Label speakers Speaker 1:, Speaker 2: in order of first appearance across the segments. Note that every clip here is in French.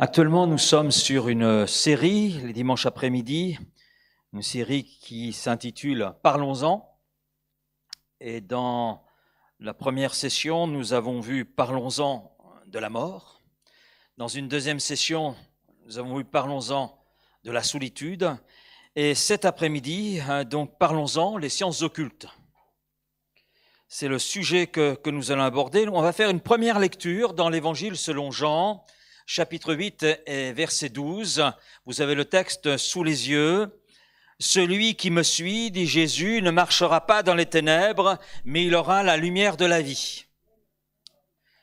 Speaker 1: Actuellement, nous sommes sur une série, les dimanches après-midi, une série qui s'intitule « Parlons-en ». Et dans la première session, nous avons vu « Parlons-en de la mort ». Dans une deuxième session, nous avons vu « Parlons-en de la solitude ». Et cet après-midi, donc, parlons-en, les sciences occultes. C'est le sujet que nous allons aborder. On va faire une première lecture dans l'Évangile selon Jean, chapitre 8 et verset 12. Vous avez le texte sous les yeux. « Celui qui me suit, dit Jésus, ne marchera pas dans les ténèbres, mais il aura la lumière de la vie. »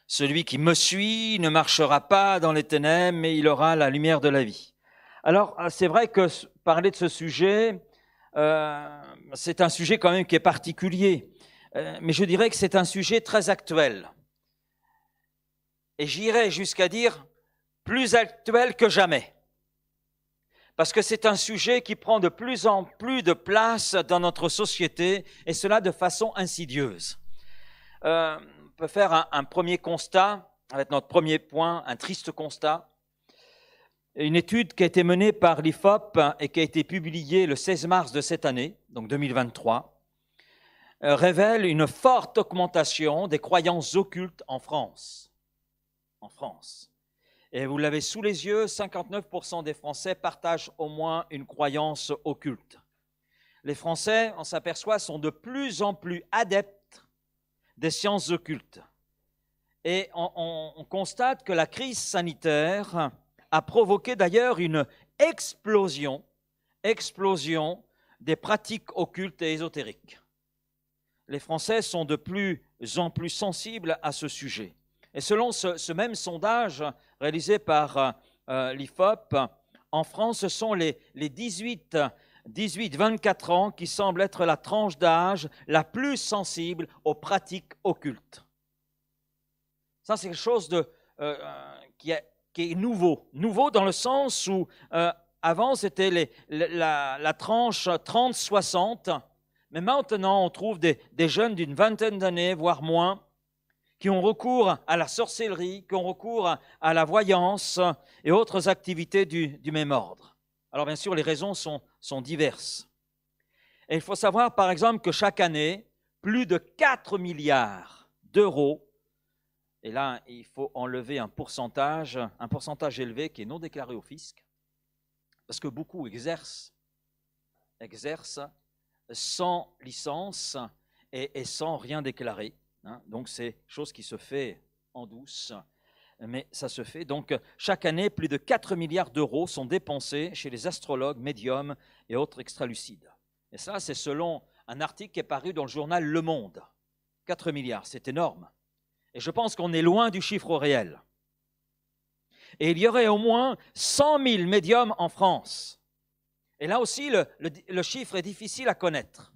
Speaker 1: Celui qui me suit ne marchera pas dans les ténèbres, mais il aura la lumière de la vie. Alors, c'est vrai que parler de ce sujet, c'est un sujet quand même qui est particulier. Mais je dirais que c'est un sujet très actuel. Et j'irais jusqu'à dire plus actuel que jamais. Parce que c'est un sujet qui prend de plus en plus de place dans notre société, et cela de façon insidieuse. On peut faire un premier constat, avec notre premier point, un triste constat. Une étude qui a été menée par l'IFOP et qui a été publiée le 16 mars de cette année, donc 2023, révèle une forte augmentation des croyances occultes en France. En France. Et vous l'avez sous les yeux, 59% des Français partagent au moins une croyance occulte. Les Français, on s'aperçoit, sont de plus en plus adeptes des sciences occultes. Et on constate que la crise sanitaire a provoqué d'ailleurs une explosion des pratiques occultes et ésotériques. Les Français sont de plus en plus sensibles à ce sujet. Et selon ce même sondage réalisé par l'IFOP, en France, ce sont les 18-24 ans qui semblent être la tranche d'âge la plus sensible aux pratiques occultes. Ça, c'est quelque chose qui est nouveau. Nouveau dans le sens où avant, c'était la tranche 30-60, mais maintenant, on trouve des jeunes d'une vingtaine d'années, voire moins, qui ont recours à la sorcellerie, qui ont recours à la voyance et autres activités du même ordre. Alors bien sûr, les raisons sont diverses. Et il faut savoir, par exemple, que chaque année, plus de 4 milliards d'euros, et là, il faut enlever un pourcentage élevé qui est non déclaré au fisc, parce que beaucoup exercent sans licence et sans rien déclarer. Donc c'est chose qui se fait en douce, mais ça se fait. Donc chaque année, plus de 4 milliards d'euros sont dépensés chez les astrologues, médiums et autres extralucides. Et ça, c'est selon un article qui est paru dans le journal Le Monde. 4 milliards, c'est énorme. Et je pense qu'on est loin du chiffre réel. Et il y aurait au moins 100 000 médiums en France. Et là aussi, le chiffre est difficile à connaître.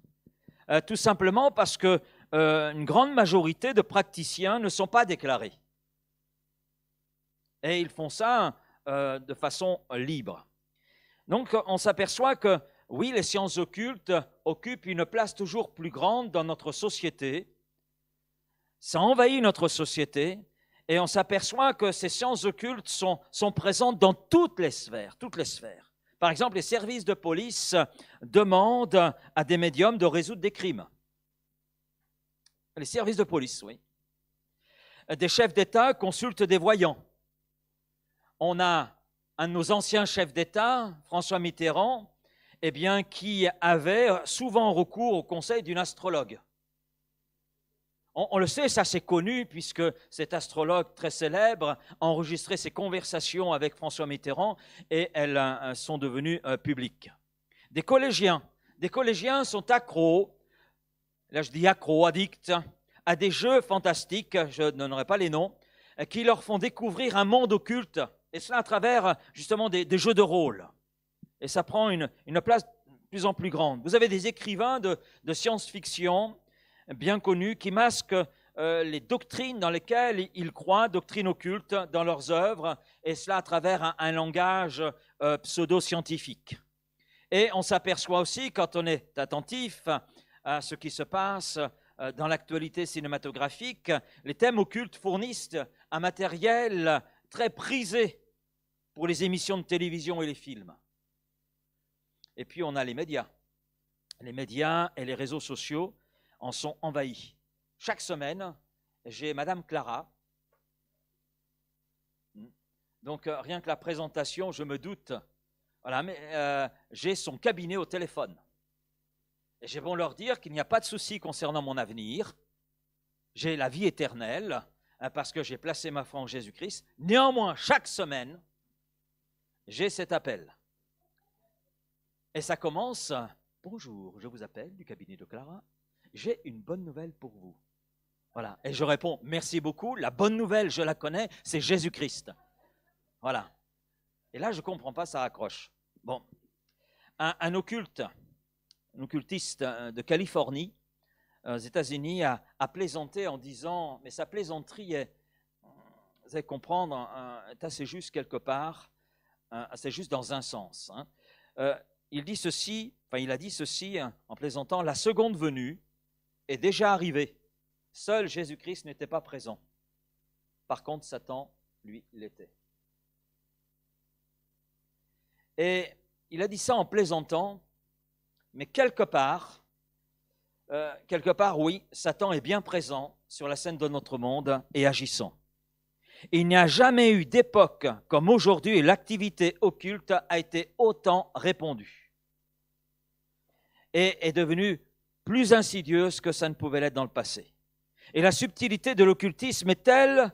Speaker 1: Tout simplement parce que une grande majorité de praticiens ne sont pas déclarés. Et ils font ça de façon libre. Donc, on s'aperçoit que, oui, les sciences occultes occupent une place toujours plus grande dans notre société. Ça envahit notre société et on s'aperçoit que ces sciences occultes sont présentes dans toutes les sphères. Par exemple, les services de police demandent à des médiums de résoudre des crimes. Les services de police, oui. Des chefs d'État consultent des voyants. On a un de nos anciens chefs d'État, François Mitterrand, qui avait souvent recours au conseil d'une astrologue. On le sait, ça c'est connu, puisque cet astrologue très célèbre enregistrait ses conversations avec François Mitterrand et elles sont devenues publiques. Des collégiens sont accros, là je dis accros, addicts, à des jeux fantastiques, je ne donnerai pas les noms, qui leur font découvrir un monde occulte, et cela à travers justement des jeux de rôle. Et ça prend une place de plus en plus grande. Vous avez des écrivains de science-fiction bien connus qui masquent les doctrines dans lesquelles ils croient, doctrines occultes dans leurs œuvres, et cela à travers un langage pseudo-scientifique. Et on s'aperçoit aussi, quand on est attentif à ce qui se passe dans l'actualité cinématographique, les thèmes occultes fournissent un matériel très prisé pour les émissions de télévision et les films. Et puis on a les médias. Les médias et les réseaux sociaux en sont envahis. Chaque semaine, j'ai Madame Clara. Donc rien que la présentation, je me doute. Voilà, mais j'ai son cabinet au téléphone. Et j'ai bon leur dire qu'il n'y a pas de souci concernant mon avenir. J'ai la vie éternelle parce que j'ai placé ma foi en Jésus-Christ. Néanmoins, chaque semaine, j'ai cet appel. Et ça commence, bonjour, je vous appelle du cabinet de Clara. J'ai une bonne nouvelle pour vous. Voilà. Et je réponds, merci beaucoup. La bonne nouvelle, je la connais, c'est Jésus-Christ. Voilà. Et là, je ne comprends pas, ça accroche. Bon. Un occultiste de Californie, aux États-Unis, a plaisanté en disant, mais sa plaisanterie est, vous allez comprendre, est assez juste quelque part, c'est juste dans un sens. Il a dit ceci en plaisantant, la seconde venue est déjà arrivée. Seul Jésus-Christ n'était pas présent. Par contre, Satan, lui, l'était. Et il a dit ça en plaisantant, mais quelque part, oui, Satan est bien présent sur la scène de notre monde et agissant. Il n'y a jamais eu d'époque comme aujourd'hui et l'activité occulte a été autant répandue et est devenue plus insidieuse que ça ne pouvait l'être dans le passé. Et la subtilité de l'occultisme est telle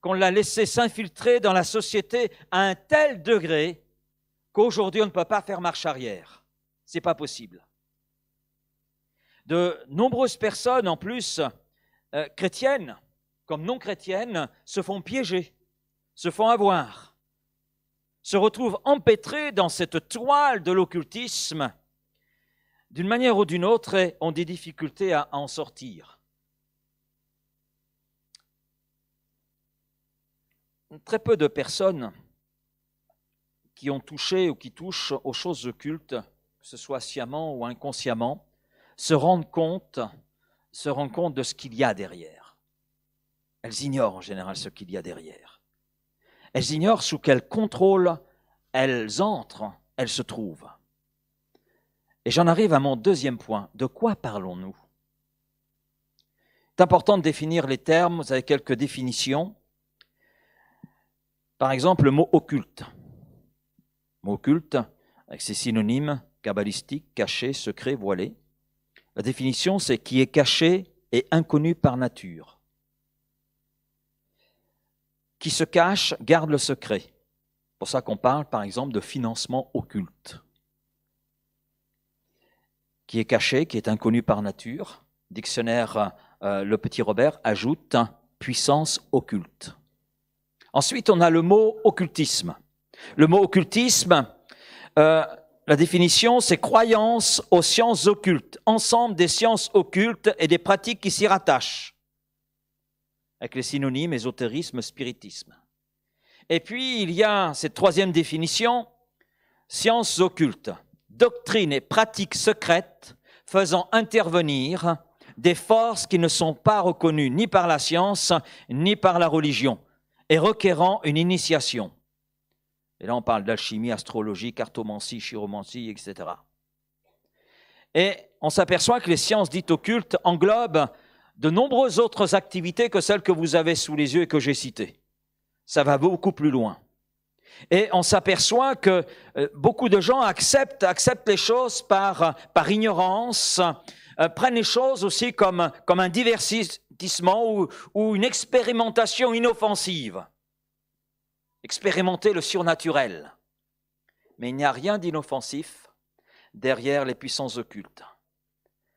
Speaker 1: qu'on l'a laissé s'infiltrer dans la société à un tel degré qu'aujourd'hui on ne peut pas faire marche arrière. Ce n'est pas possible. De nombreuses personnes, en plus, chrétiennes comme non chrétiennes, se font piéger, se font avoir, se retrouvent empêtrées dans cette toile de l'occultisme d'une manière ou d'une autre et ont des difficultés à en sortir. Très peu de personnes qui ont touché ou qui touchent aux choses occultes, que ce soit sciemment ou inconsciemment, se rendent compte de ce qu'il y a derrière. Elles ignorent en général ce qu'il y a derrière. Elles ignorent sous quel contrôle elles entrent, elles se trouvent. Et j'en arrive à mon deuxième point. De quoi parlons-nous ? C'est important de définir les termes, vous avez quelques définitions. Par exemple, le mot occulte. Le mot occulte, avec ses synonymes kabbalistiques, caché, secret, voilé. La définition, c'est qui est caché et inconnu par nature. Qui se cache, garde le secret. C'est pour ça qu'on parle, par exemple, de financement occulte. Qui est caché, qui est inconnu par nature. Dictionnaire Le Petit Robert ajoute puissance occulte. Ensuite, on a le mot occultisme. Le mot occultisme, la définition, c'est croyance aux sciences occultes, ensemble des sciences occultes et des pratiques qui s'y rattachent, avec les synonymes ésotérisme, spiritisme. Et puis, il y a cette troisième définition, sciences occultes, doctrines et pratiques secrètes faisant intervenir des forces qui ne sont pas reconnues ni par la science ni par la religion et requérant une initiation. Et là, on parle d'alchimie, astrologie, cartomancie, chiromancie, etc. Et on s'aperçoit que les sciences dites occultes englobent de nombreuses autres activités que celles que vous avez sous les yeux et que j'ai citées. Ça va beaucoup plus loin. Et on s'aperçoit que beaucoup de gens acceptent les choses par ignorance, prennent les choses aussi comme un divertissement ou une expérimentation inoffensive. Expérimenter le surnaturel. Mais il n'y a rien d'inoffensif derrière les puissances occultes.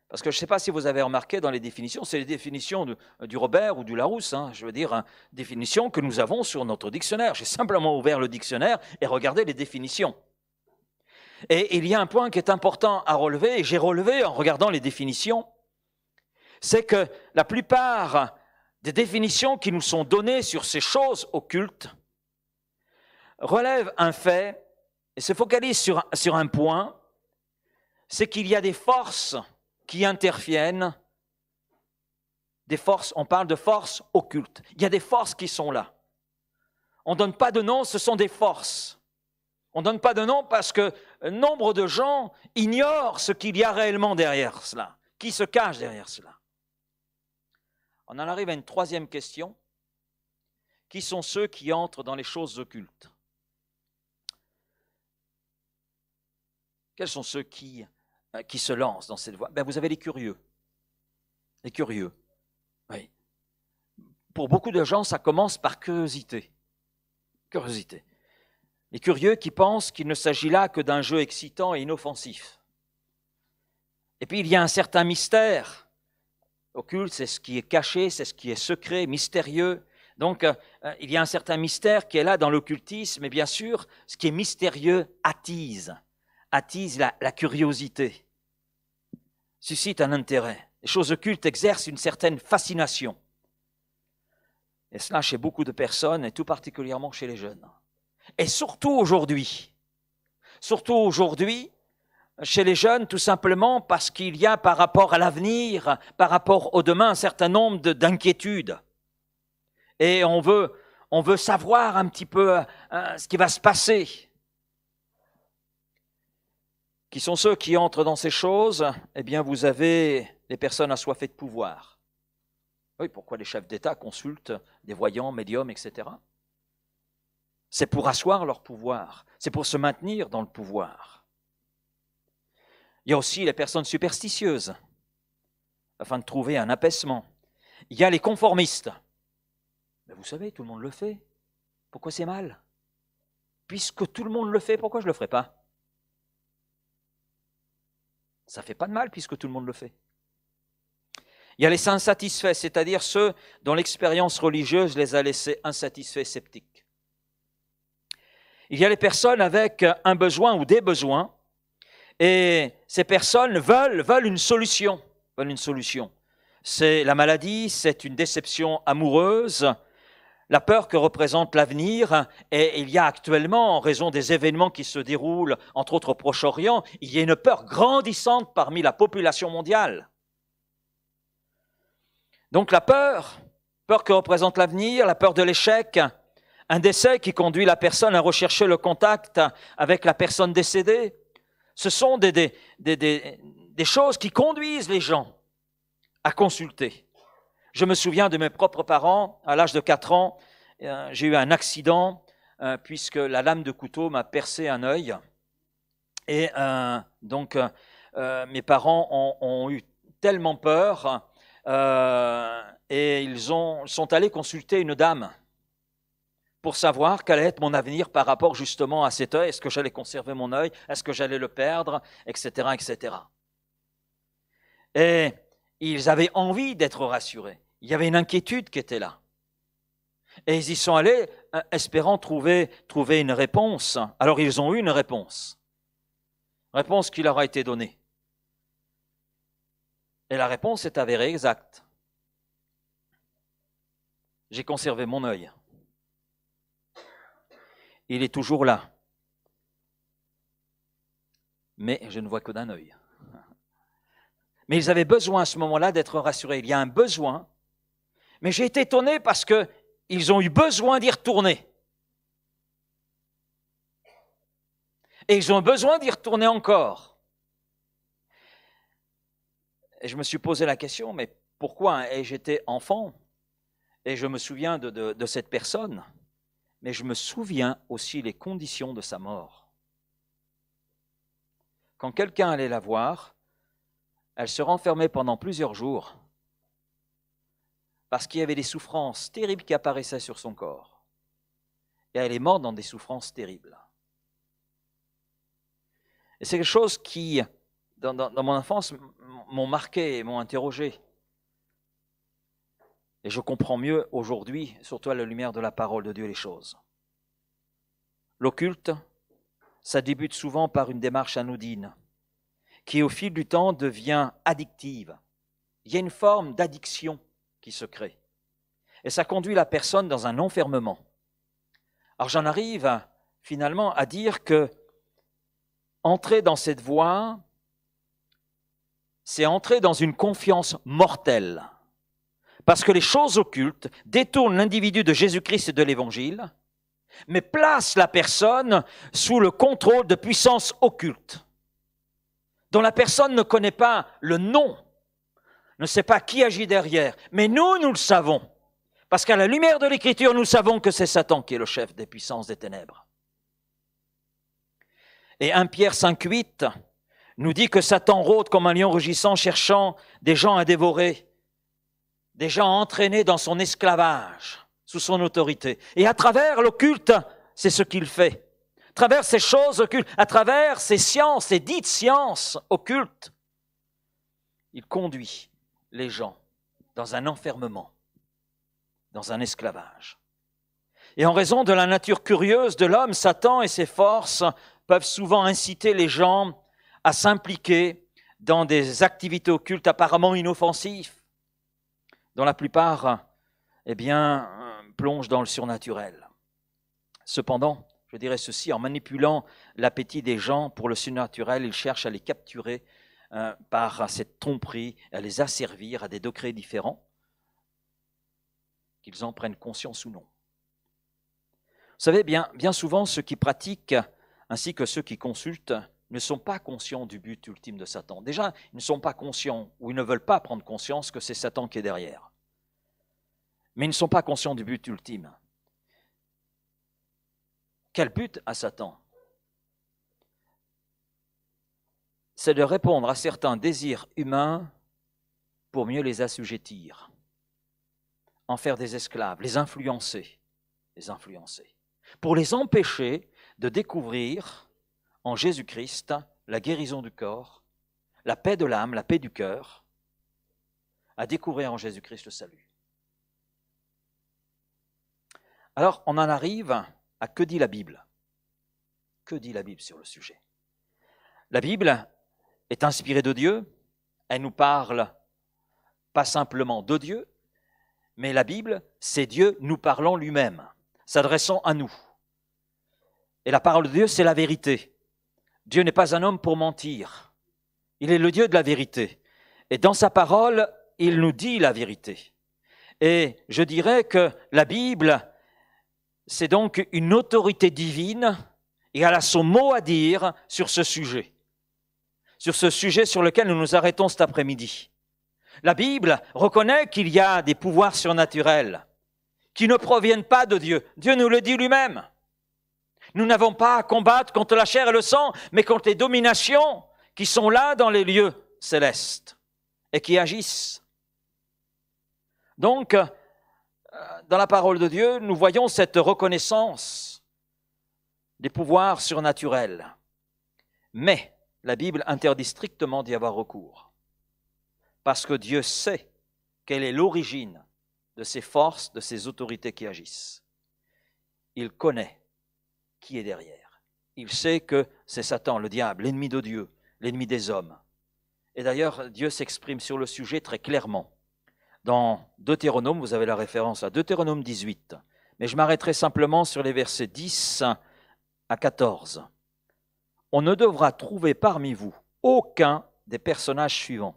Speaker 1: Parce que je ne sais pas si vous avez remarqué dans les définitions, c'est les définitions du Robert ou du Larousse, je veux dire, définitions que nous avons sur notre dictionnaire. J'ai simplement ouvert le dictionnaire et regardé les définitions. Et il y a un point qui est important à relever, et j'ai relevé en regardant les définitions, c'est que la plupart des définitions qui nous sont données sur ces choses occultes relèvent un fait et se focalisent sur un point, c'est qu'il y a des forces qui interviennent, des forces, on parle de forces occultes. Il y a des forces qui sont là. On ne donne pas de nom, ce sont des forces. On ne donne pas de nom parce que nombre de gens ignorent ce qu'il y a réellement derrière cela, qui se cache derrière cela. On en arrive à une troisième question. Qui sont ceux qui entrent dans les choses occultes? Quels sont ceux qui se lancent dans cette voie? Vous avez les curieux. Les curieux, oui. Pour beaucoup de gens, ça commence par curiosité. Curiosité. Les curieux qui pensent qu'il ne s'agit là que d'un jeu excitant et inoffensif. Et puis il y a un certain mystère. Occulte, c'est ce qui est caché, c'est ce qui est secret, mystérieux. Donc il y a un certain mystère qui est là dans l'occultisme, et bien sûr, ce qui est mystérieux attise la curiosité, suscite un intérêt. Les choses occultes exercent une certaine fascination. Et cela chez beaucoup de personnes, et tout particulièrement chez les jeunes. Et surtout aujourd'hui, chez les jeunes, tout simplement parce qu'il y a par rapport à l'avenir, par rapport au demain, un certain nombre d'inquiétudes. Et on veut savoir un petit peu ce qui va se passer. Qui sont ceux qui entrent dans ces choses? Eh bien, vous avez les personnes assoiffées de pouvoir. Oui, pourquoi les chefs d'État consultent des voyants, médiums, etc. C'est pour asseoir leur pouvoir, c'est pour se maintenir dans le pouvoir. Il y a aussi les personnes superstitieuses, afin de trouver un apaisement. Il y a les conformistes. Mais vous savez, tout le monde le fait. Pourquoi c'est mal? Puisque tout le monde le fait, pourquoi je ne le ferai pas? Ça ne fait pas de mal puisque tout le monde le fait. Il y a les insatisfaits, c'est-à-dire ceux dont l'expérience religieuse les a laissés insatisfaits, sceptiques. Il y a les personnes avec un besoin ou des besoins, et ces personnes veulent une solution. C'est la maladie, c'est une déception amoureuse, la peur que représente l'avenir, et il y a actuellement, en raison des événements qui se déroulent, entre autres au Proche-Orient, il y a une peur grandissante parmi la population mondiale. Donc la peur que représente l'avenir, la peur de l'échec, un décès qui conduit la personne à rechercher le contact avec la personne décédée, ce sont des choses qui conduisent les gens à consulter. Je me souviens de mes propres parents, à l'âge de 4 ans, j'ai eu un accident puisque la lame de couteau m'a percé un œil. Et donc mes parents ont eu tellement peur et ils sont allés consulter une dame pour savoir quel allait être mon avenir par rapport justement à cet œil. Est-ce que j'allais conserver mon œil? Est-ce que j'allais le perdre? Etc., etc. Et ils avaient envie d'être rassurés. Il y avait une inquiétude qui était là. Et ils y sont allés espérant trouver une réponse. Alors ils ont eu une réponse. Réponse qui leur a été donnée. Et la réponse est avérée exacte. J'ai conservé mon œil. Il est toujours là. Mais je ne vois que d'un œil. Mais ils avaient besoin à ce moment-là d'être rassurés. Il y a un besoin. Mais j'ai été étonné parce qu'ils ont eu besoin d'y retourner. Et ils ont besoin d'y retourner encore. Et je me suis posé la question, mais pourquoi? Et j'étais enfant. Et je me souviens de cette personne. Mais je me souviens aussi les conditions de sa mort. Quand quelqu'un allait la voir, elle se renfermait pendant plusieurs jours parce qu'il y avait des souffrances terribles qui apparaissaient sur son corps. Et elle est morte dans des souffrances terribles. Et c'est quelque chose qui, dans mon enfance, m'ont marqué et m'ont interrogé. Et je comprends mieux aujourd'hui, surtout à la lumière de la parole de Dieu, les choses. L'occulte, ça débute souvent par une démarche anodine, qui au fil du temps devient addictive. Il y a une forme d'addiction qui se crée. Et ça conduit la personne dans un enfermement. Alors j'en arrive finalement à dire que entrer dans cette voie, c'est entrer dans une confiance mortelle. Parce que les choses occultes détournent l'individu de Jésus-Christ et de l'Évangile, mais place la personne sous le contrôle de puissances occultes, dont la personne ne connaît pas le nom, ne sait pas qui agit derrière. Mais nous le savons, parce qu'à la lumière de l'Écriture, nous savons que c'est Satan qui est le chef des puissances des ténèbres. Et 1 Pierre 5,8 nous dit que Satan rôde comme un lion rugissant, cherchant des gens à dévorer, des gens entraînés dans son esclavage, sous son autorité. Et à travers l'occulte, c'est ce qu'il fait. À travers ces choses occultes, à travers ces sciences, ces dites sciences occultes, il conduit les gens dans un enfermement, dans un esclavage. Et en raison de la nature curieuse de l'homme, Satan et ses forces peuvent souvent inciter les gens à s'impliquer dans des activités occultes apparemment inoffensives, dont la plupart, plongent dans le surnaturel. Cependant, je dirais ceci, en manipulant l'appétit des gens pour le surnaturel, ils cherchent à les capturer par cette tromperie, à les asservir à des degrés différents, qu'ils en prennent conscience ou non. Vous savez, bien souvent, ceux qui pratiquent, ainsi que ceux qui consultent, ne sont pas conscients du but ultime de Satan. Déjà, ils ne sont pas conscients, ou ils ne veulent pas prendre conscience que c'est Satan qui est derrière. Mais ils ne sont pas conscients du but ultime. Quel but a Satan? C'est de répondre à certains désirs humains pour mieux les assujettir, en faire des esclaves, les influencer, pour les empêcher de découvrir en Jésus-Christ la guérison du corps, la paix de l'âme, la paix du cœur, à découvrir en Jésus-Christ le salut. Alors, on en arrive à que dit la Bible? Que dit la Bible sur le sujet? La Bible est inspirée de Dieu, elle nous parle pas simplement de Dieu, mais la Bible, c'est Dieu nous parlant lui-même, s'adressant à nous. Et la parole de Dieu, c'est la vérité. Dieu n'est pas un homme pour mentir. Il est le Dieu de la vérité. Et dans sa parole, il nous dit la vérité. Et je dirais que la Bible, c'est donc une autorité divine et elle a son mot à dire sur ce sujet sur lequel nous nous arrêtons cet après-midi. La Bible reconnaît qu'il y a des pouvoirs surnaturels qui ne proviennent pas de Dieu. Dieu nous le dit lui-même. Nous n'avons pas à combattre contre la chair et le sang, mais contre les dominations qui sont là dans les lieux célestes et qui agissent. Donc, dans la parole de Dieu, nous voyons cette reconnaissance des pouvoirs surnaturels. Mais la Bible interdit strictement d'y avoir recours. Parce que Dieu sait quelle est l'origine de ces forces, de ces autorités qui agissent. Il connaît qui est derrière. Il sait que c'est Satan, le diable, l'ennemi de Dieu, l'ennemi des hommes. Et d'ailleurs, Dieu s'exprime sur le sujet très clairement. Dans Deutéronome, vous avez la référence à Deutéronome 18, mais je m'arrêterai simplement sur les versets 10 à 14. On ne devra trouver parmi vous aucun des personnages suivants.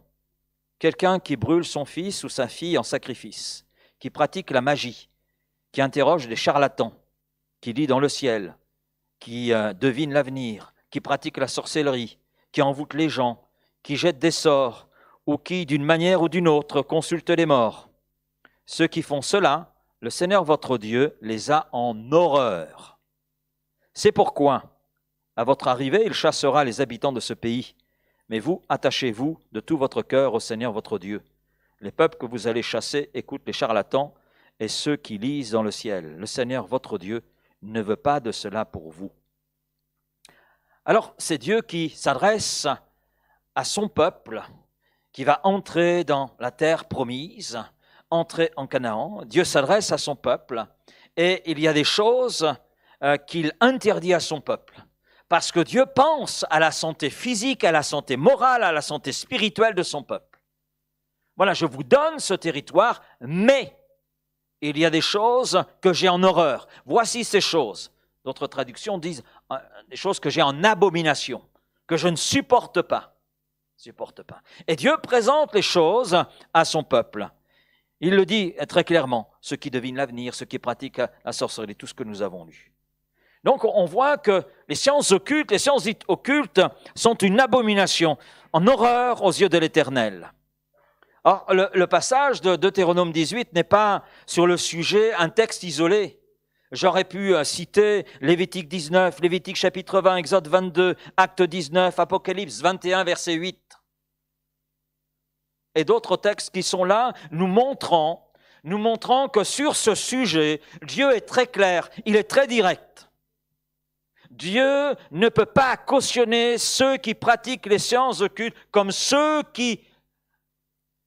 Speaker 1: Quelqu'un qui brûle son fils ou sa fille en sacrifice, qui pratique la magie, qui interroge des charlatans, qui lit dans le ciel, qui devine l'avenir, qui pratique la sorcellerie, qui envoûte les gens, qui jette des sorts, ou qui, d'une manière ou d'une autre, consulte les morts. Ceux qui font cela, le Seigneur votre Dieu les a en horreur. C'est pourquoi, à votre arrivée, il chassera les habitants de ce pays. Mais vous, attachez-vous de tout votre cœur au Seigneur votre Dieu. Les peuples que vous allez chasser écoutent les charlatans et ceux qui lisent dans le ciel. Le Seigneur votre Dieu ne veut pas de cela pour vous. Alors, c'est Dieu qui s'adresse à son peuple, qui va entrer dans la terre promise, entrer en Canaan. Dieu s'adresse à son peuple et il y a des choses qu'il interdit à son peuple. Parce que Dieu pense à la santé physique, à la santé morale, à la santé spirituelle de son peuple. Voilà, je vous donne ce territoire, mais il y a des choses que j'ai en horreur. Voici ces choses. D'autres traductions disent des choses que j'ai en abomination, que je ne supporte pas. Et Dieu présente les choses à son peuple. Il le dit très clairement, ceux qui devinent l'avenir, ceux qui pratiquent la sorcellerie, tout ce que nous avons lu. Donc on voit que les sciences occultes sont une abomination, en horreur aux yeux de l'Éternel. Or, le passage de Deutéronome 18 n'est pas sur le sujet un texte isolé. J'aurais pu citer Lévitique 19, Lévitique chapitre 20, Exode 22, Acte 19, Apocalypse 21, verset 8. Et d'autres textes qui sont là nous montrant que sur ce sujet, Dieu est très clair, il est très direct. Dieu ne peut pas cautionner ceux qui pratiquent les sciences occultes comme ceux qui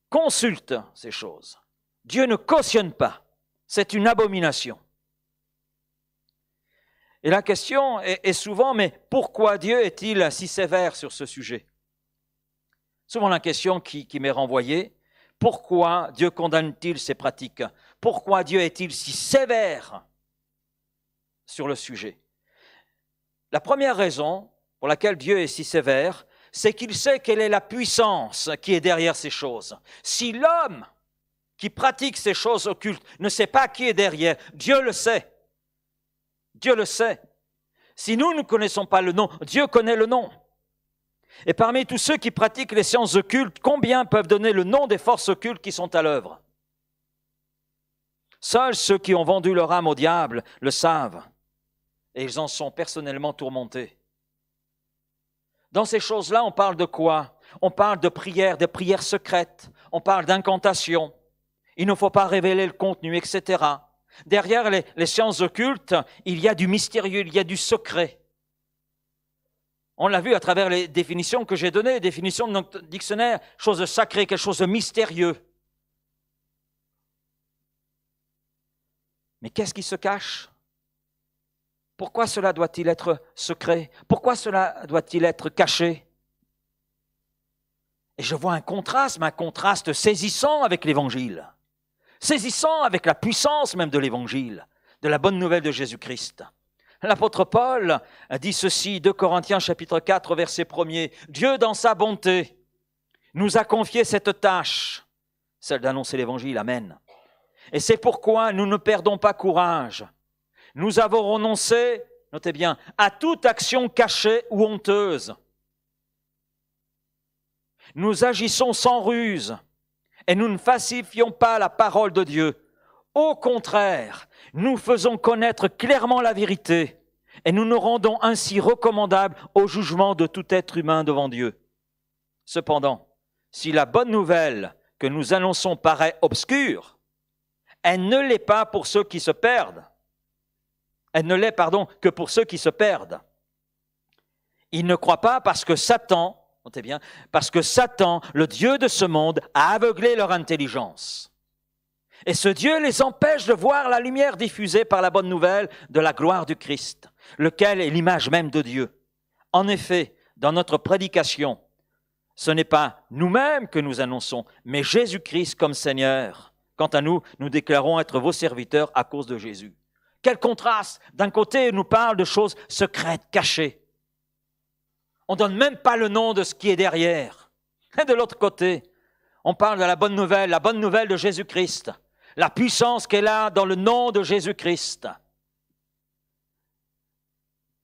Speaker 1: consultent ces choses. Dieu ne cautionne pas, c'est une abomination. Et la question est souvent, mais pourquoi Dieu est-il si sévère sur ce sujet? Souvent la question qui m'est renvoyée, pourquoi Dieu condamne-t-il ces pratiques? Pourquoi Dieu est-il si sévère sur le sujet? La première raison pour laquelle Dieu est si sévère, c'est qu'il sait quelle est la puissance qui est derrière ces choses. Si l'homme qui pratique ces choses occultes ne sait pas qui est derrière, Dieu le sait. Dieu le sait. Si nous ne connaissons pas le nom, Dieu connaît le nom. Et parmi tous ceux qui pratiquent les sciences occultes, combien peuvent donner le nom des forces occultes qui sont à l'œuvre? Seuls ceux qui ont vendu leur âme au diable le savent. Et ils en sont personnellement tourmentés. Dans ces choses-là, on parle de quoi? On parle de prières, des prières secrètes. On parle d'incantations. Il ne faut pas révéler le contenu, etc. Derrière les sciences occultes, il y a du mystérieux, il y a du secret. On l'a vu à travers les définitions que j'ai données, définitions de notre dictionnaire, chose de sacré, quelque chose de mystérieux. Mais qu'est-ce qui se cache? Pourquoi cela doit-il être secret? Pourquoi cela doit-il être caché? Et je vois un contraste saisissant avec l'Évangile, saisissant avec la puissance même de l'Évangile, de la bonne nouvelle de Jésus-Christ. L'apôtre Paul dit ceci, 2 Corinthiens chapitre 4, verset 1er, « Dieu dans sa bonté nous a confié cette tâche, celle d'annoncer l'Évangile, amen. Et c'est pourquoi nous ne perdons pas courage. Nous avons renoncé, notez bien, à toute action cachée ou honteuse. Nous agissons sans ruse et nous ne falsifions pas la parole de Dieu. Au contraire, nous faisons connaître clairement la vérité et nous nous rendons ainsi recommandables au jugement de tout être humain devant Dieu. Cependant, si la bonne nouvelle que nous annonçons paraît obscure, elle ne l'est pas pour ceux qui se perdent. Elle ne l'est, que pour ceux qui se perdent. Ils ne croient pas parce que Satan, notez bien, parce que Satan, le Dieu de ce monde, a aveuglé leur intelligence. Et ce Dieu les empêche de voir la lumière diffusée par la bonne nouvelle de la gloire du Christ, lequel est l'image même de Dieu. En effet, dans notre prédication, ce n'est pas nous-mêmes que nous annonçons, mais Jésus-Christ comme Seigneur. Quant à nous, nous déclarons être vos serviteurs à cause de Jésus. Quel contraste! D'un côté, il nous parle de choses secrètes, cachées. On ne donne même pas le nom de ce qui est derrière. Et de l'autre côté, on parle de la bonne nouvelle de Jésus-Christ, la puissance qu'elle a dans le nom de Jésus-Christ.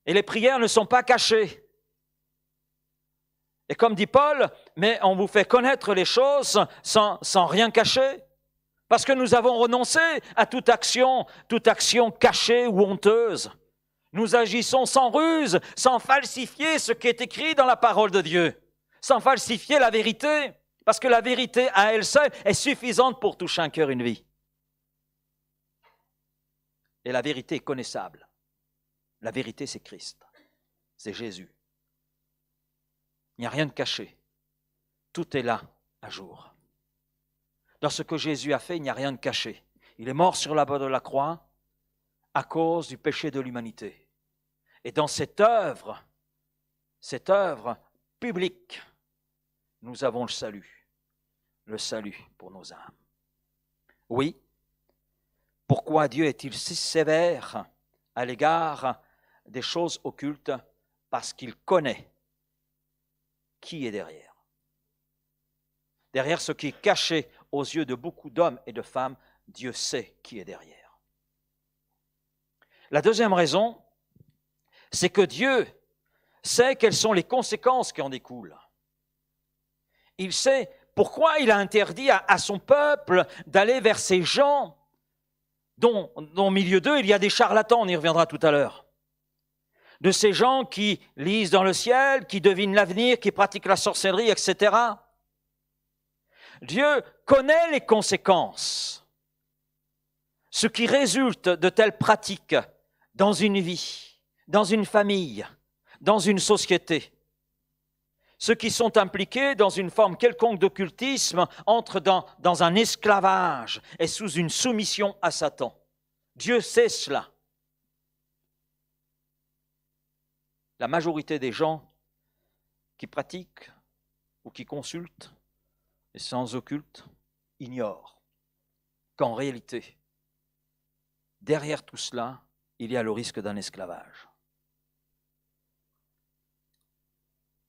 Speaker 1: Et les prières ne sont pas cachées. Et comme dit Paul, mais on vous fait connaître les choses sans rien cacher. Parce que nous avons renoncé à toute action cachée ou honteuse. Nous agissons sans ruse, sans falsifier ce qui est écrit dans la parole de Dieu, sans falsifier la vérité, parce que la vérité à elle seule est suffisante pour toucher un cœur, une vie. Et la vérité est connaissable. La vérité, c'est Christ, c'est Jésus. Il n'y a rien de caché. Tout est là, à jour. Dans ce que Jésus a fait, il n'y a rien de caché. Il est mort sur la bas de la croix à cause du péché de l'humanité. Et dans cette œuvre publique, nous avons le salut pour nos âmes. Oui, pourquoi Dieu est-il si sévère à l'égard des choses occultes? Parce qu'il connaît qui est derrière. Derrière ce qui est caché aux yeux de beaucoup d'hommes et de femmes, Dieu sait qui est derrière. La deuxième raison c'est que Dieu sait quelles sont les conséquences qui en découlent. Il sait pourquoi il a interdit à son peuple d'aller vers ces gens dont au milieu d'eux il y a des charlatans, on y reviendra tout à l'heure. De ces gens qui lisent dans le ciel, qui devinent l'avenir, qui pratiquent la sorcellerie, etc. Dieu connaît les conséquences, ce qui résulte de telles pratiques dans une vie, dans une famille, dans une société. Ceux qui sont impliqués dans une forme quelconque d'occultisme entrent dans un esclavage et sous une soumission à Satan. Dieu sait cela. La majorité des gens qui pratiquent ou qui consultent les séances occultes ignorent qu'en réalité, derrière tout cela, il y a le risque d'un esclavage.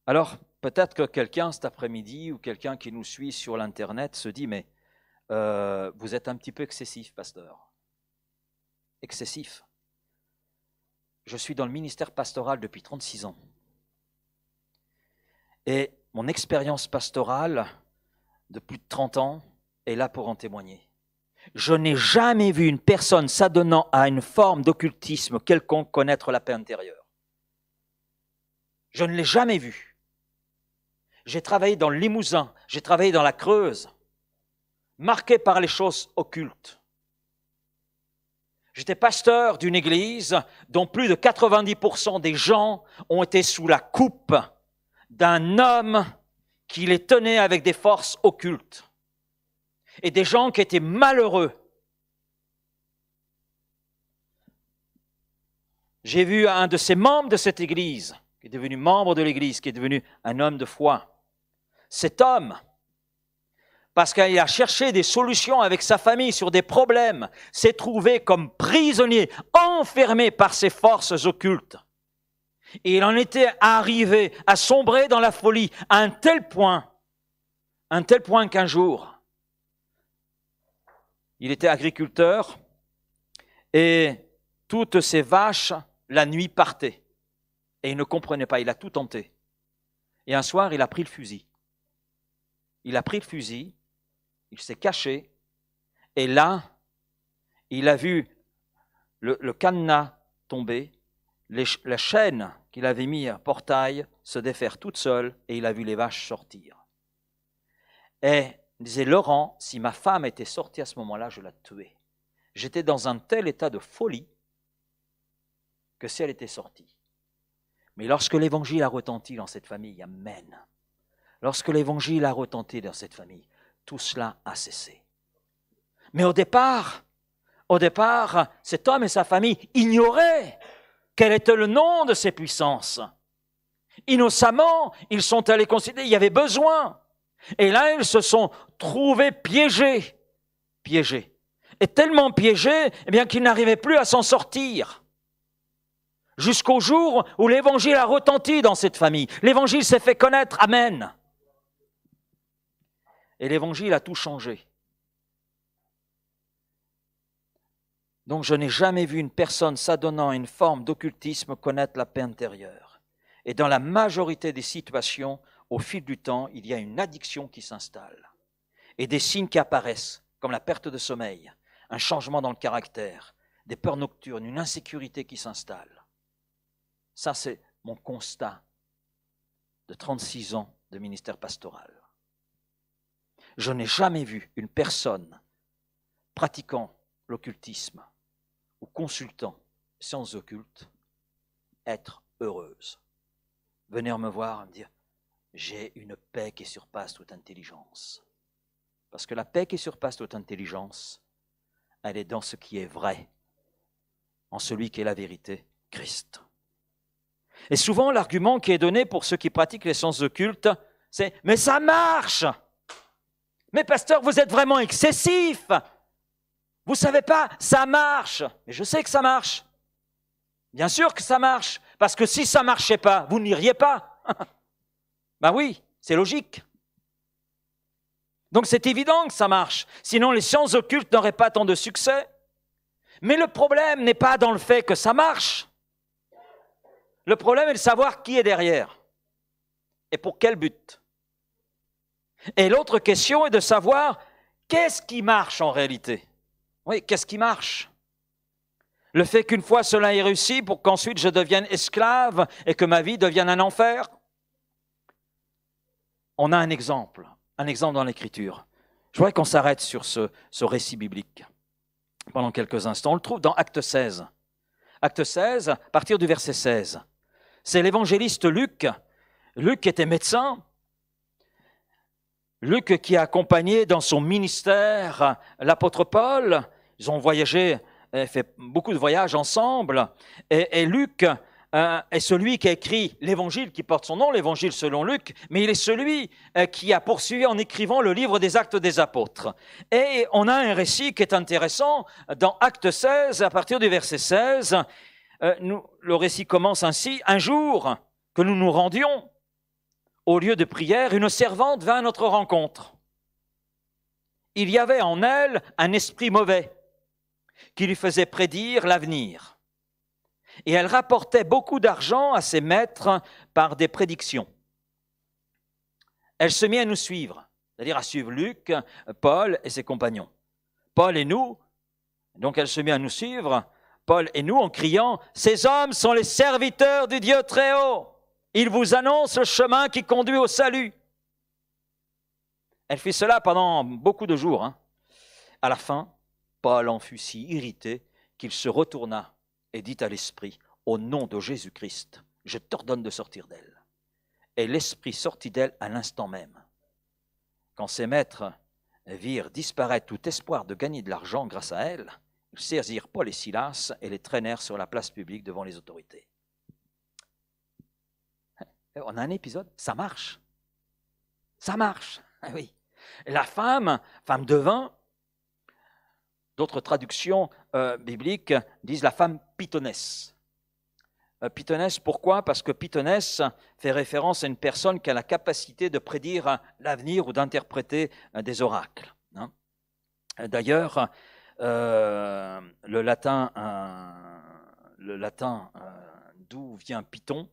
Speaker 1: Alors, peut-être que quelqu'un cet après-midi ou quelqu'un qui nous suit sur l'Internet se dit « mais vous êtes un petit peu excessif, pasteur. » Excessif. Je suis dans le ministère pastoral depuis 36 ans. Et mon expérience pastorale de plus de 30 ans est là pour en témoigner. Je n'ai jamais vu une personne s'adonnant à une forme d'occultisme quelconque connaître la paix intérieure. Je ne l'ai jamais vu. J'ai travaillé dans le Limousin, j'ai travaillé dans la Creuse, marqué par les choses occultes. J'étais pasteur d'une église dont plus de 90% des gens ont été sous la coupe d'un homme qui les tenait avec des forces occultes. Et des gens qui étaient malheureux. J'ai vu un de ces membres de cette église, qui est devenu membre de l'église, qui est devenu un homme de foi. Cet homme, parce qu'il a cherché des solutions avec sa famille sur des problèmes, s'est trouvé comme prisonnier, enfermé par ces forces occultes. Et il en était arrivé à sombrer dans la folie à un tel point qu'un jour, il était agriculteur et toutes ses vaches, la nuit, partaient. Et il ne comprenait pas, il a tout tenté. Et un soir, il a pris le fusil. Il s'est caché, et là, il a vu le cadenas tomber, la chaîne qu'il avait mis à portail se défaire toute seule, et il a vu les vaches sortir. Et il disait, Laurent, si ma femme était sortie à ce moment-là, je la tuais. J'étais dans un tel état de folie que si elle était sortie. Mais lorsque l'évangile a retenti dans cette famille, amen. Lorsque l'évangile a retenti dans cette famille, tout cela a cessé. Mais au départ, cet homme et sa famille ignoraient quel était le nom de ces puissances. Innocemment, ils sont allés considérer, il y avait besoin. Et là, ils se sont trouvés piégés. Et tellement piégés, eh bien, qu'ils n'arrivaient plus à s'en sortir. Jusqu'au jour où l'évangile a retenti dans cette famille. L'évangile s'est fait connaître, amen. Et l'évangile a tout changé. Donc je n'ai jamais vu une personne s'adonnant à une forme d'occultisme connaître la paix intérieure. Et dans la majorité des situations, au fil du temps, il y a une addiction qui s'installe. Et des signes qui apparaissent, comme la perte de sommeil, un changement dans le caractère, des peurs nocturnes, une insécurité qui s'installe. Ça, c'est mon constat de 36 ans de ministère pastoral. Je n'ai jamais vu une personne pratiquant l'occultisme ou consultant sciences occultes être heureuse. Venir me voir et me dire « j'ai une paix qui surpasse toute intelligence ». Parce que la paix qui surpasse toute intelligence, elle est dans ce qui est vrai, en celui qui est la vérité, Christ. Et souvent, l'argument qui est donné pour ceux qui pratiquent les sciences occultes, c'est « mais ça marche !» Mais pasteur, vous êtes vraiment excessif. Vous ne savez pas, ça marche. Mais je sais que ça marche. Bien sûr que ça marche. Parce que si ça ne marchait pas, vous n'iriez pas. Ben oui, c'est logique. Donc c'est évident que ça marche. Sinon les sciences occultes n'auraient pas tant de succès. Mais le problème n'est pas dans le fait que ça marche. Le problème est de savoir qui est derrière et pour quel but. Et l'autre question est de savoir qu'est-ce qui marche en réalité. Oui, qu'est-ce qui marche? Le fait qu'une fois cela est réussi pour qu'ensuite je devienne esclave et que ma vie devienne un enfer? On a un exemple dans l'Écriture. Je voudrais qu'on s'arrête sur ce récit biblique pendant quelques instants. On le trouve dans Acte 16. Acte 16, à partir du verset 16. C'est l'évangéliste Luc. Luc était médecin. Luc qui a accompagné dans son ministère l'apôtre Paul. Ils ont voyagé, fait beaucoup de voyages ensemble. Et Luc est celui qui a écrit l'évangile qui porte son nom, l'évangile selon Luc, mais il est celui qui a poursuivi en écrivant le livre des Actes des Apôtres. Et on a un récit qui est intéressant dans Acte 16, à partir du verset 16. Le récit commence ainsi. Un jour que nous nous rendions au lieu de prière, une servante vint à notre rencontre. Il y avait en elle un esprit mauvais qui lui faisait prédire l'avenir. Et elle rapportait beaucoup d'argent à ses maîtres par des prédictions. Elle se mit à nous suivre, c'est-à-dire à suivre Luc, Paul et ses compagnons. Paul et nous, donc elle se mit à nous suivre, Paul et nous, en criant « Ces hommes sont les serviteurs du Dieu très haut. Ils vous annoncent le chemin qui conduit au salut. » Elle fit cela pendant beaucoup de jours. À la fin, Paul en fut si irrité qu'il se retourna et dit à l'esprit, « Au nom de Jésus-Christ, je t'ordonne de sortir d'elle. » Et l'esprit sortit d'elle à l'instant même. Quand ses maîtres virent disparaître tout espoir de gagner de l'argent grâce à elle, ils saisirent Paul et Silas et les traînèrent sur la place publique devant les autorités. On a un épisode, ça marche. Ça marche, oui. La femme devint, d'autres traductions bibliques disent la femme pythonesse. Pythonesse, pourquoi? Parce que pythonesse fait référence à une personne qui a la capacité de prédire l'avenir ou d'interpréter des oracles. D'ailleurs, le latin d'où vient Python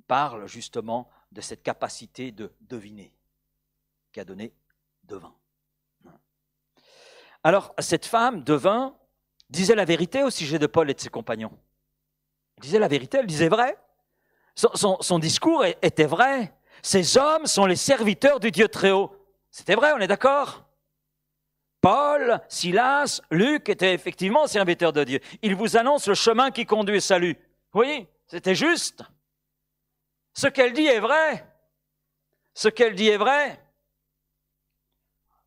Speaker 1: parle justement de cette capacité de deviner, qui a donné devin. Alors, cette femme, devin, disait la vérité au sujet de Paul et de ses compagnons. Elle disait la vérité, elle disait vrai. Son discours était vrai. Ces hommes sont les serviteurs du Dieu très haut. C'était vrai, on est d'accord? Paul, Silas, Luc étaient effectivement serviteurs de Dieu. Ils vous annoncent le chemin qui conduit au salut. Oui, c'était juste. Ce qu'elle dit est vrai. Ce qu'elle dit est vrai.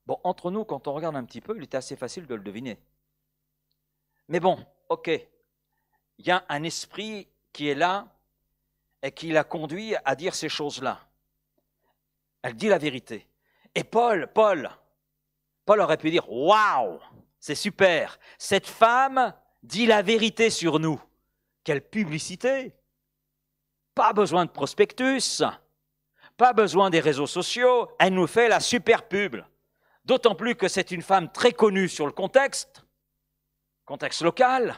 Speaker 1: Bon, entre nous, quand on regarde un petit peu, il était assez facile de le deviner. Mais bon, ok, il y a un esprit qui est là et qui l'a conduit à dire ces choses-là. Elle dit la vérité. Et Paul aurait pu dire « Waouh, c'est super, cette femme dit la vérité sur nous. » Quelle publicité! Pas besoin de prospectus, pas besoin des réseaux sociaux, elle nous fait la super pub. D'autant plus que c'est une femme très connue sur le contexte local,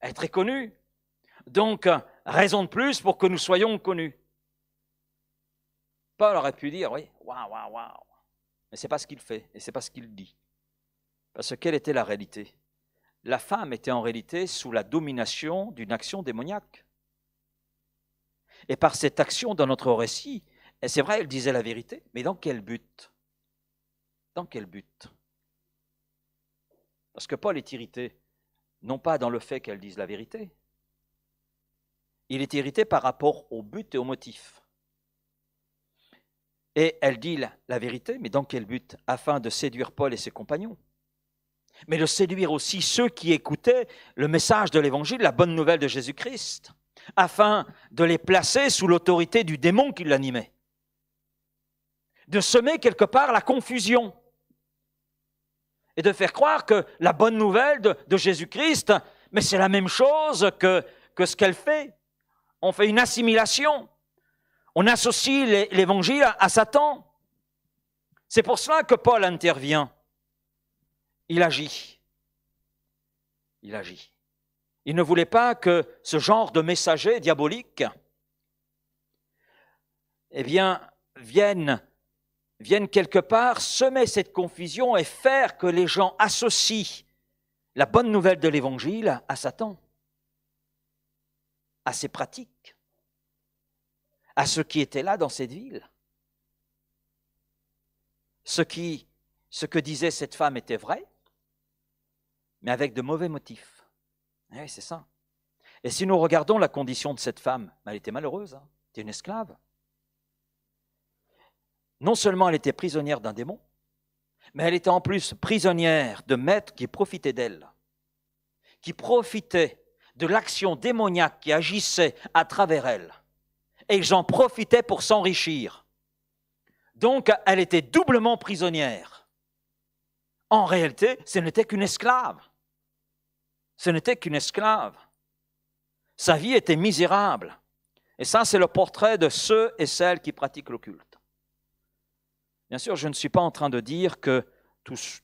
Speaker 1: elle est très connue. Donc, raison de plus pour que nous soyons connus. Paul aurait pu dire, oui, waouh. Mais ce n'est pas ce qu'il fait et ce n'est pas ce qu'il dit. Parce que quelle était la réalité? La femme était en réalité sous la domination d'une action démoniaque. Et par cette action dans notre récit, et c'est vrai, elle disait la vérité, mais dans quel but? Dans quel but? Parce que Paul est irrité, non pas dans le fait qu'elle dise la vérité, il est irrité par rapport au but et au motif. Et elle dit la vérité, mais dans quel but? Afin de séduire Paul et ses compagnons. Mais de séduire aussi ceux qui écoutaient le message de l'Évangile, la bonne nouvelle de Jésus-Christ, afin de les placer sous l'autorité du démon qui l'animait. De semer quelque part la confusion et de faire croire que la bonne nouvelle de Jésus-Christ, mais c'est la même chose que ce qu'elle fait. On fait une assimilation. On associe l'Évangile à Satan. C'est pour cela que Paul intervient. Il agit. Il ne voulait pas que ce genre de messagers diaboliques viennent quelque part semer cette confusion et faire que les gens associent la bonne nouvelle de l'Évangile à Satan, à ses pratiques, à ce qui était là dans cette ville. Ce que disait cette femme était vrai, mais avec de mauvais motifs. Oui, c'est ça. Et si nous regardons la condition de cette femme, elle était malheureuse, hein, elle était une esclave. Non seulement elle était prisonnière d'un démon, mais elle était en plus prisonnière de maîtres qui profitaient d'elle, qui profitaient de l'action démoniaque qui agissait à travers elle. Et ils en profitaient pour s'enrichir. Donc, elle était doublement prisonnière. En réalité, ce n'était qu'une esclave. Ce n'était qu'une esclave. Sa vie était misérable. Et ça, c'est le portrait de ceux et celles qui pratiquent l'occulte. Bien sûr, je ne suis pas en train de dire que tous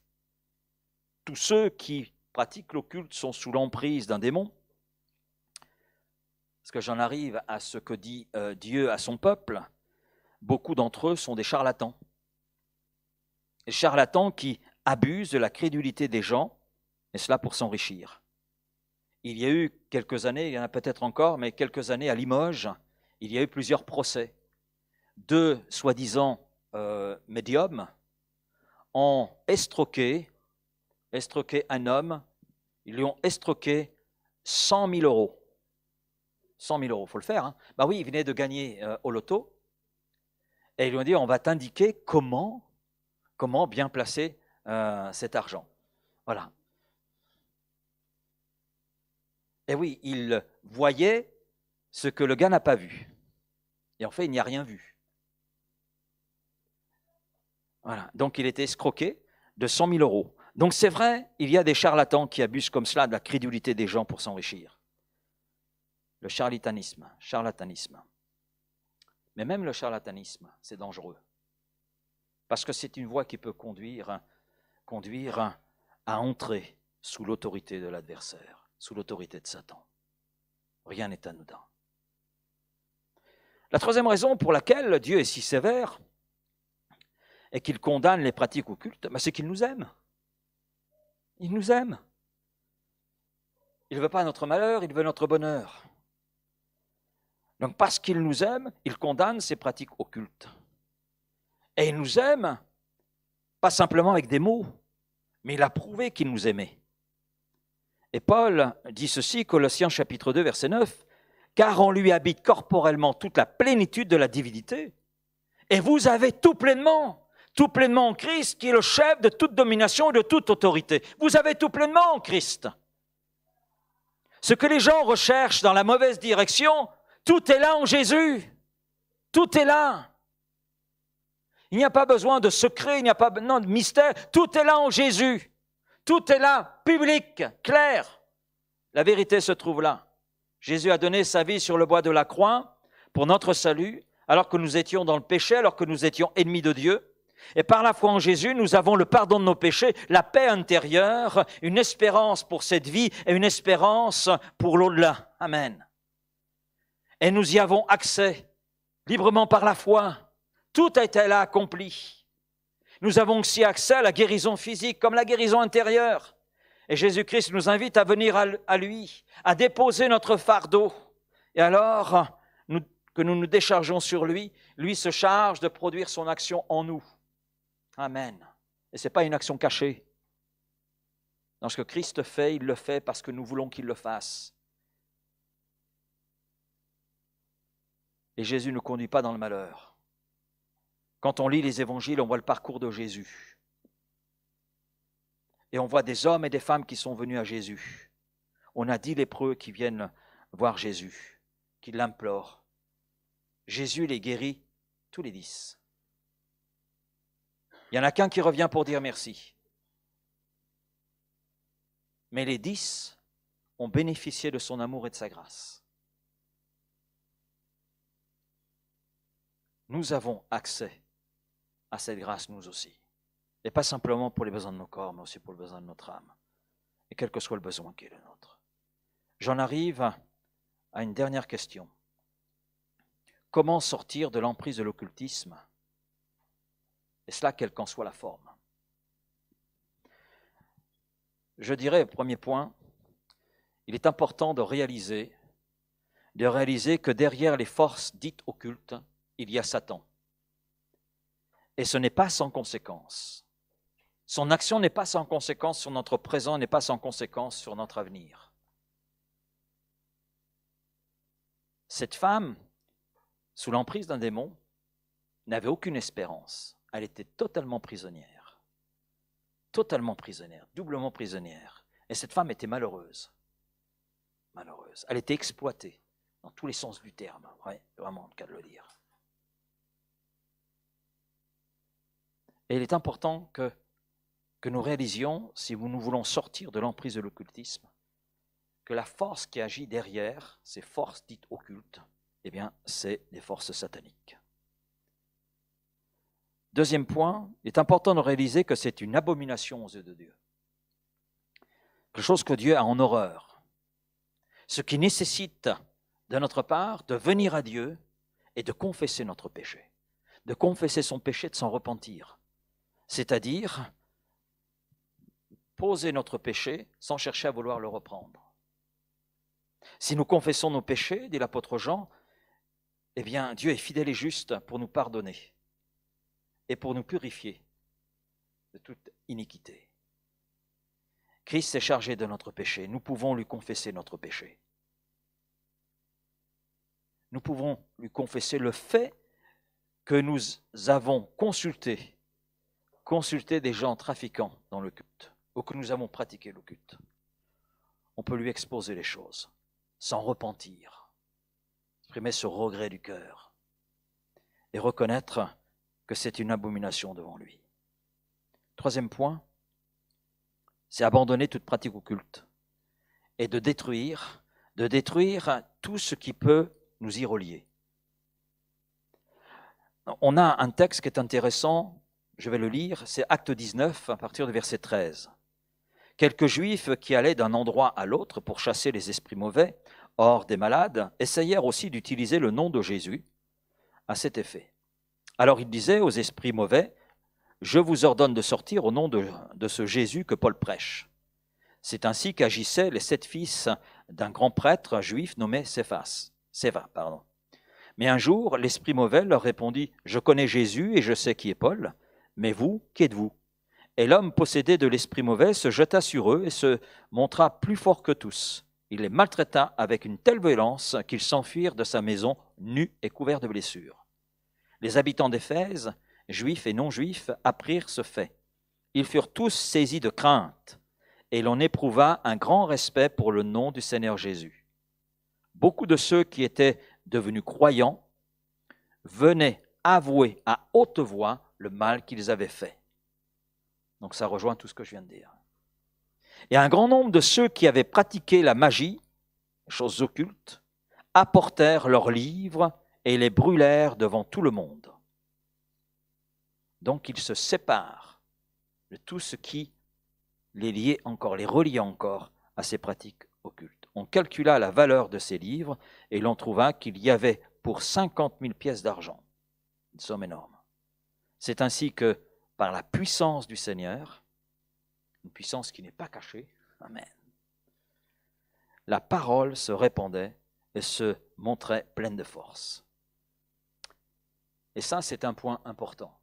Speaker 1: ceux qui pratiquent l'occulte sont sous l'emprise d'un démon. Parce que j'en arrive à ce que dit Dieu à son peuple. Beaucoup d'entre eux sont des charlatans. Des charlatans qui abusent de la crédulité des gens, et cela pour s'enrichir. Il y a eu quelques années, il y en a peut-être encore, mais quelques années à Limoges, il y a eu plusieurs procès. Deux soi-disant médiums ont estroqué un homme, ils lui ont estroqué 100 000 euros. 100 000 euros, il faut le faire. Hein. Ben oui, il venait de gagner au loto. Et ils lui ont dit, on va t'indiquer comment bien placer cet argent. Voilà. Et oui, il voyait ce que le gars n'a pas vu. Et en fait, il n'y a rien vu. Voilà. Donc, il était escroqué de 100 000 euros. Donc, c'est vrai, il y a des charlatans qui abusent comme cela de la crédulité des gens pour s'enrichir. Le charlatanisme. Mais même le charlatanisme, c'est dangereux. Parce que c'est une voie qui peut conduire à entrer sous l'autorité de l'adversaire, sous l'autorité de Satan. Rien n'est anodin. La troisième raison pour laquelle Dieu est si sévère et qu'il condamne les pratiques occultes, c'est qu'il nous aime. Il nous aime. Il ne veut pas notre malheur, il veut notre bonheur. Donc parce qu'il nous aime, il condamne ces pratiques occultes. Et il nous aime, pas simplement avec des mots, mais il a prouvé qu'il nous aimait. Et Paul dit ceci, Colossiens chapitre 2, verset 9, « Car en lui habite corporellement toute la plénitude de la divinité, et vous avez tout pleinement en Christ, qui est le chef de toute domination et de toute autorité. Vous avez tout pleinement en Christ. Ce que les gens recherchent dans la mauvaise direction, tout est là en Jésus. Tout est là. Il n'y a pas besoin de secret, il n'y a pas de mystère. Tout est là en Jésus. Tout est là, public, clair. La vérité se trouve là. Jésus a donné sa vie sur le bois de la croix pour notre salut, alors que nous étions dans le péché, alors que nous étions ennemis de Dieu. Et par la foi en Jésus, nous avons le pardon de nos péchés, la paix intérieure, une espérance pour cette vie et une espérance pour l'au-delà. Amen. Et nous y avons accès librement par la foi. Tout a été là accompli. Nous avons aussi accès à la guérison physique comme la guérison intérieure. Et Jésus-Christ nous invite à venir à lui, à déposer notre fardeau. Et alors que nous nous déchargeons sur lui, lui se charge de produire son action en nous. Amen. Et ce n'est pas une action cachée. Dans ce que Christ fait, il le fait parce que nous voulons qu'il le fasse. Et Jésus ne nous conduit pas dans le malheur. Quand on lit les évangiles, on voit le parcours de Jésus. Et on voit des hommes et des femmes qui sont venus à Jésus. On a 10 lépreux qui viennent voir Jésus, qui l'implorent. Jésus les guérit tous les 10. Il n'y en a qu'un qui revient pour dire merci. Mais les 10 ont bénéficié de son amour et de sa grâce. Nous avons accès à cette grâce, nous aussi. Et pas simplement pour les besoins de nos corps, mais aussi pour le besoin de notre âme. Et quel que soit le besoin qui est le nôtre. J'en arrive à une dernière question. Comment sortir de l'emprise de l'occultisme? Et cela, quelle qu'en soit la forme. Je dirais, premier point, il est important de réaliser que derrière les forces dites occultes, il y a Satan. Et ce n'est pas sans conséquence. Son action n'est pas sans conséquence sur notre présent, n'est pas sans conséquence sur notre avenir. Cette femme, sous l'emprise d'un démon, n'avait aucune espérance. Elle était totalement prisonnière, doublement prisonnière. Et cette femme était malheureuse. Malheureuse. Elle était exploitée, dans tous les sens du terme. Ouais, vraiment le cas de le dire. Et il est important que nous réalisions, si nous voulons sortir de l'emprise de l'occultisme, que la force qui agit derrière ces forces dites occultes, eh bien, c'est des forces sataniques. Deuxième point, il est important de réaliser que c'est une abomination aux yeux de Dieu. Quelque chose que Dieu a en horreur. Ce qui nécessite de notre part de venir à Dieu et de confesser notre péché. De confesser son péché, de s'en repentir. C'est-à-dire poser notre péché sans chercher à vouloir le reprendre. Si nous confessons nos péchés, dit l'apôtre Jean, eh bien Dieu est fidèle et juste pour nous pardonner et pour nous purifier de toute iniquité. Christ s'est chargé de notre péché, nous pouvons lui confesser notre péché. Nous pouvons lui confesser le fait que nous avons consulté des gens trafiquants dans le culte, ou que nous avons pratiqué le culte. On peut lui exposer les choses, s'en repentir, exprimer ce regret du cœur, et reconnaître que c'est une abomination devant lui. Troisième point, c'est abandonner toute pratique occulte et de détruire tout ce qui peut nous y relier. On a un texte qui est intéressant, je vais le lire, c'est Acte 19 à partir du verset 13. Quelques Juifs qui allaient d'un endroit à l'autre pour chasser les esprits mauvais, hors des malades, essayèrent aussi d'utiliser le nom de Jésus à cet effet. Alors ils disaient aux esprits mauvais, « Je vous ordonne de sortir au nom de ce Jésus que Paul prêche. » C'est ainsi qu'agissaient les 7 fils d'un grand prêtre juif nommé Séva. Mais un jour, l'esprit mauvais leur répondit, « Je connais Jésus et je sais qui est Paul, mais vous, qui êtes-vous » Et l'homme possédé de l'esprit mauvais se jeta sur eux et se montra plus fort que tous. Il les maltraita avec une telle violence qu'ils s'enfuirent de sa maison nus et couverts de blessures. Les habitants d'Éphèse, juifs et non-juifs, apprirent ce fait. Ils furent tous saisis de crainte et l'on éprouva un grand respect pour le nom du Seigneur Jésus. Beaucoup de ceux qui étaient devenus croyants venaient avouer à haute voix le mal qu'ils avaient fait. Donc ça rejoint tout ce que je viens de dire. Et un grand nombre de ceux qui avaient pratiqué la magie, choses occultes, apportèrent leurs livres et les brûlèrent devant tout le monde. Donc ils se séparent de tout ce qui les liait encore, les reliait encore à ces pratiques occultes. On calcula la valeur de ces livres et l'on trouva qu'il y avait pour 50 000 pièces d'argent. Une somme énorme. C'est ainsi que, par la puissance du Seigneur, une puissance qui n'est pas cachée, amen, la parole se répandait et se montrait pleine de force. Et ça, c'est un point important.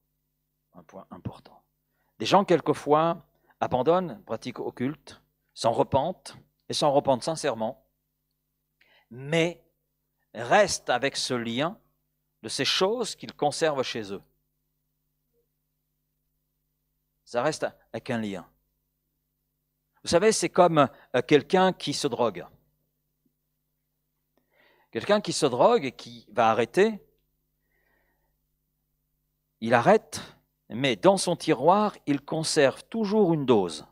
Speaker 1: Un point important. Des gens, quelquefois, abandonnent, pratiquent occulte, s'en repentent, et s'en repentent sincèrement, mais restent avec ce lien de ces choses qu'ils conservent chez eux. Ça reste avec un lien. Vous savez, c'est comme quelqu'un qui se drogue. Quelqu'un qui se drogue et qui va arrêter, il arrête, mais dans son tiroir, il conserve toujours une dose.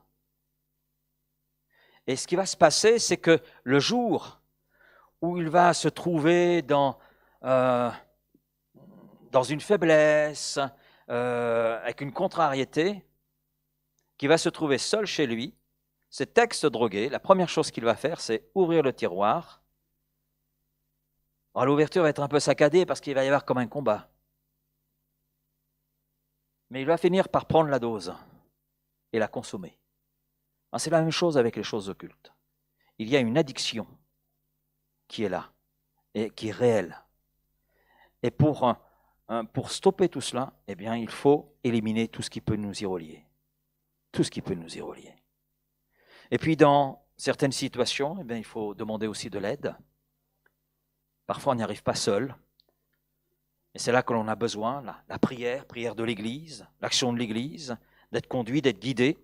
Speaker 1: Et ce qui va se passer, c'est que le jour où il va se trouver dans une faiblesse, avec une contrariété, qui va se trouver seul chez lui, cet ex-drogué, la première chose qu'il va faire, c'est ouvrir le tiroir. Alors, l'ouverture va être un peu saccadée parce qu'il va y avoir comme un combat. Mais il va finir par prendre la dose et la consommer. C'est la même chose avec les choses occultes. Il y a une addiction qui est là et qui est réelle. Et pour stopper tout cela, eh bien, il faut éliminer tout ce qui peut nous y relier. Tout ce qui peut nous y relier. Et puis, dans certaines situations, eh bien, il faut demander aussi de l'aide. Parfois, on n'y arrive pas seul. Et c'est là que l'on a besoin, la prière de l'Église, l'action de l'Église, d'être conduit, d'être guidé.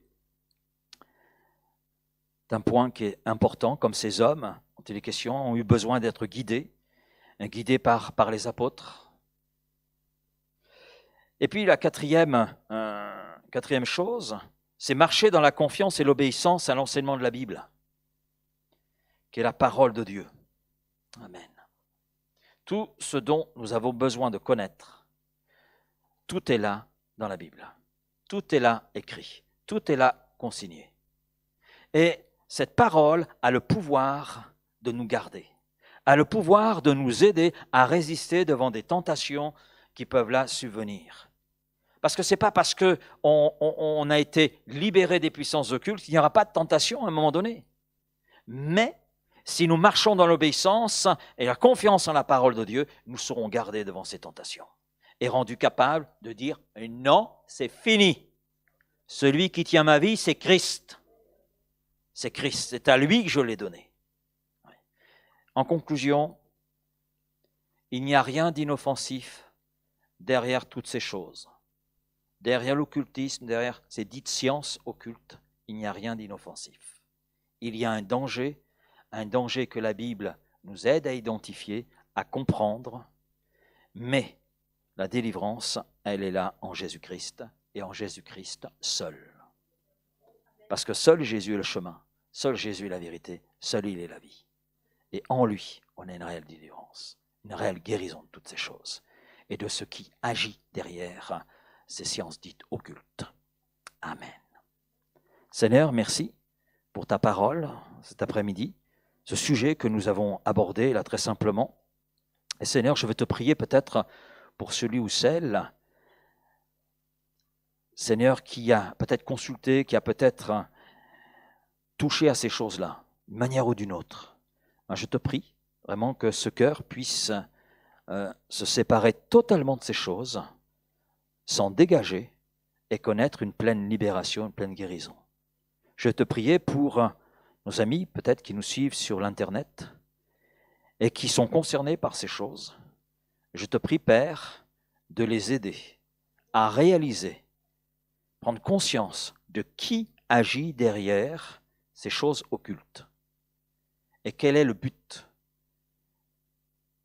Speaker 1: D'un point qui est important, comme ces hommes, quand il est question, ont eu besoin d'être guidés par les apôtres. Et puis la quatrième chose, c'est marcher dans la confiance et l'obéissance à l'enseignement de la Bible, qui est la parole de Dieu. Amen. Tout ce dont nous avons besoin de connaître, tout est là dans la Bible. Tout est là écrit. Tout est là consigné. Et cette parole a le pouvoir de nous garder, a le pouvoir de nous aider à résister devant des tentations qui peuvent là subvenir. Parce que ce n'est pas parce qu'on a été libéré des puissances occultes qu'il n'y aura pas de tentation à un moment donné. Mais si nous marchons dans l'obéissance et la confiance en la parole de Dieu, nous serons gardés devant ces tentations et rendus capables de dire « Non, c'est fini. Celui qui tient ma vie, c'est Christ. C'est Christ, c'est à lui que je l'ai donné. » En conclusion, il n'y a rien d'inoffensif derrière toutes ces choses. Derrière l'occultisme, derrière ces dites sciences occultes, il n'y a rien d'inoffensif. Il y a un danger que la Bible nous aide à identifier, à comprendre, mais la délivrance, elle est là en Jésus-Christ et en Jésus-Christ seul. Parce que seul Jésus est le chemin, seul Jésus est la vérité, seul il est la vie. Et en lui, on a une réelle délivrance, une réelle guérison de toutes ces choses et de ce qui agit derrière ces sciences dites occultes. Amen. Seigneur, merci pour ta parole cet après-midi, ce sujet que nous avons abordé là très simplement. Et Seigneur, je veux te prier peut-être pour celui ou celle, Seigneur, qui a peut-être consulté, qui a peut-être touché à ces choses-là, d'une manière ou d'une autre. Je te prie vraiment que ce cœur puisse se séparer totalement de ces choses, s'en dégager et connaître une pleine libération, une pleine guérison. Je te prie pour nos amis, peut-être qui nous suivent sur l'Internet et qui sont concernés par ces choses. Je te prie, Père, de les aider à réaliser, prendre conscience de qui agit derrière ces choses occultes et quel est le but.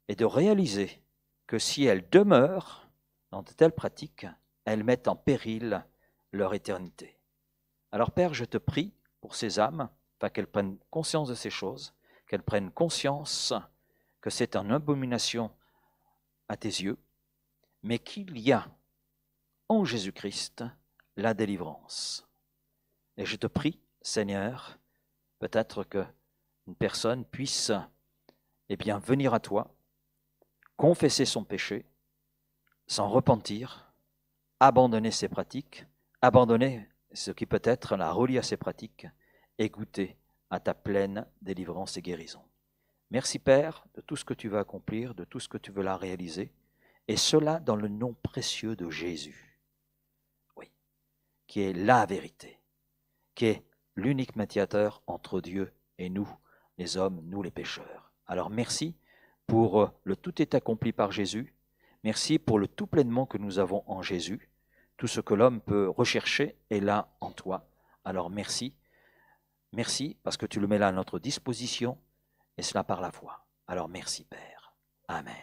Speaker 1: Et de réaliser que si elles demeurent dans de telles pratiques, elles mettent en péril leur éternité. Alors Père, je te prie pour ces âmes, qu'elles prennent conscience de ces choses, qu'elles prennent conscience que c'est une abomination à tes yeux, mais qu'il y a en Jésus-Christ la délivrance. Et je te prie, Seigneur, peut-être qu'une personne puisse venir à toi, confesser son péché, s'en repentir, abandonner ses pratiques, abandonner ce qui peut-être la relie à ses pratiques et goûter à ta pleine délivrance et guérison. Merci Père de tout ce que tu veux accomplir, de tout ce que tu veux la réaliser, et cela dans le nom précieux de Jésus, oui, qui est la vérité, qui est l'unique médiateur entre Dieu et nous, les hommes, nous les pécheurs. Alors merci pour le tout est accompli par Jésus, merci pour le tout pleinement que nous avons en Jésus, tout ce que l'homme peut rechercher est là en toi. Alors merci, merci parce que tu le mets là à notre disposition, et cela par la foi. Alors merci Père. Amen.